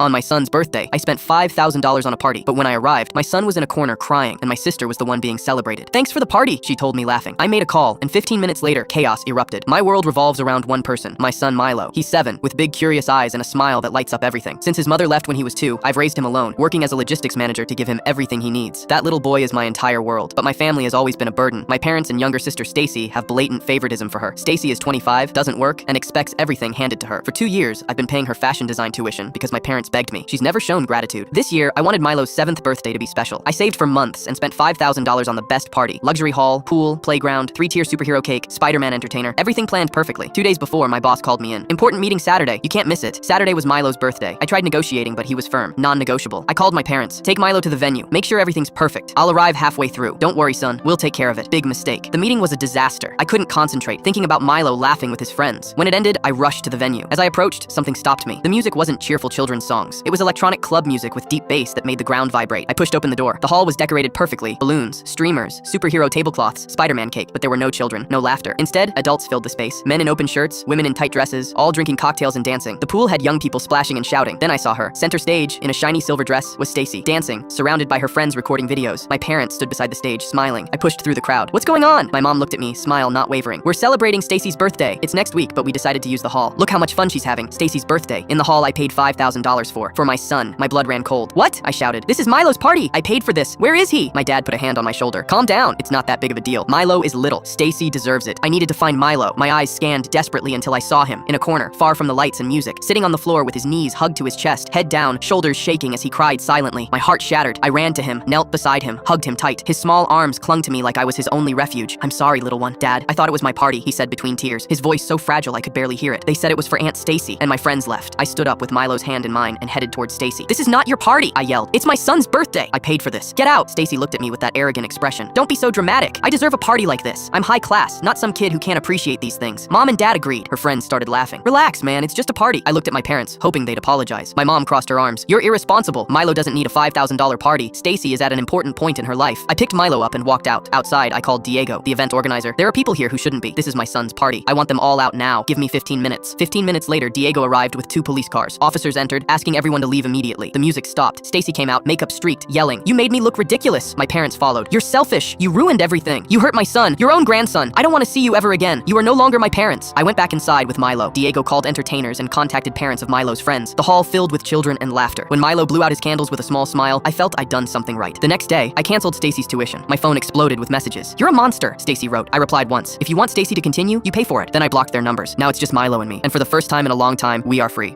On my son's birthday, I spent $5,000 on a party, but when I arrived, my son was in a corner crying, and my sister was the one being celebrated. "Thanks for the party," she told me laughing. I made a call, and 15 minutes later, chaos erupted. My world revolves around one person, my son Milo. He's 7, with big curious eyes and a smile that lights up everything. Since his mother left when he was 2, I've raised him alone, working as a logistics manager to give him everything he needs. That little boy is my entire world, but my family has always been a burden. My parents and younger sister Stacy have blatant favoritism for her. Stacy is 25, doesn't work, and expects everything handed to her. For 2 years, I've been paying her fashion design tuition because my parents begged me. She's never shown gratitude. This year, I wanted Milo's 7th birthday to be special. I saved for months and spent $5,000 on the best party. Luxury hall, pool, playground, 3-tier superhero cake, Spider-Man entertainer, everything planned perfectly. 2 days before, my boss called me in. "Important meeting Saturday. You can't miss it." Saturday was Milo's birthday. I tried negotiating, but he was firm. Non-negotiable. I called my parents. "Take Milo to the venue. Make sure everything's perfect. I'll arrive halfway through. Don't worry, son. We'll take care of it." Big mistake. The meeting was a disaster. I couldn't concentrate, thinking about Milo laughing with his friends. When it ended, I rushed to the venue. As I approached, something stopped me. The music wasn't cheerful children's songs. It was electronic club music with deep bass that made the ground vibrate. I pushed open the door. The hall was decorated perfectly. Balloons, streamers, superhero tablecloths, Spider-Man cake, but there were no children, no laughter. Instead, adults filled the space. Men in open shirts, women in tight dresses, all drinking cocktails and dancing. The pool had young people splashing and shouting. Then I saw her. Center stage, in a shiny silver dress, was Stacy, dancing, surrounded by her friends recording videos. My parents stood beside the stage, smiling. I pushed through the crowd. "What's going on?" My mom looked at me, smile not wavering. "We're celebrating Stacy's birthday. It's next week, but we decided to use the hall. Look how much fun she's having. Stacy's birthday." In the hall I paid $5,000 for my son. My blood ran cold. "What?" I shouted. "This is Milo's party. I paid for this. Where is he?" My dad put a hand on my shoulder. "Calm down. It's not that big of a deal. Milo is little. Stacy deserves it." I needed to find Milo. My eyes scanned desperately until I saw him, in a corner, far from the lights and music, sitting on the floor with his knees hugged to his chest, head down, shoulders shaking as he cried silently. My heart shattered. I ran to him, knelt beside him, hugged him tight. His small arms clung to me like I was his only refuge. "I'm sorry, little one." "Dad, I thought it was my party," he said between tears, his voice so fragile I could barely hear it. "They said it was for Aunt Stacy," and my friends left. I stood up with Milo's hand in mine and headed towards Stacy. "This is not your party," I yelled. "It's my son's birthday. I paid for this. Get out." Stacy looked at me with that arrogant expression. "Don't be so dramatic. I deserve a party like this. I'm high class, not some kid who can't appreciate these things." Mom and Dad agreed. Her friends started laughing. "Relax, man. It's just a party." I looked at my parents, hoping they'd apologize. My mom crossed her arms. "You're irresponsible. Milo doesn't need a $5,000 party. Stacy is at an important point in her life." I picked Milo up and walked out. Outside, I called Diego, the event organizer. "There are people here who shouldn't be. This is my son's party. I want them all out now. Give me 15 minutes. 15 minutes later, Diego arrived with 2 police cars. Officers entered, asking everyone to leave immediately. The music stopped. Stacy came out, makeup streaked, yelling, "You made me look ridiculous." My parents followed. "You're selfish. You ruined everything. You hurt my son, your own grandson. I don't want to see you ever again. You are no longer my parents." I went back inside with Milo. Diego called entertainers and contacted parents of Milo's friends. The hall filled with children and laughter. When Milo blew out his candles with a small smile, I felt I'd done something right. The next day, I canceled Stacy's tuition. My phone exploded with messages. "You're a monster," Stacy wrote. I replied once. "If you want Stacy to continue, you pay for it." Then I blocked their numbers. Now it's just Milo and me. And for the first time in a long time, we are free.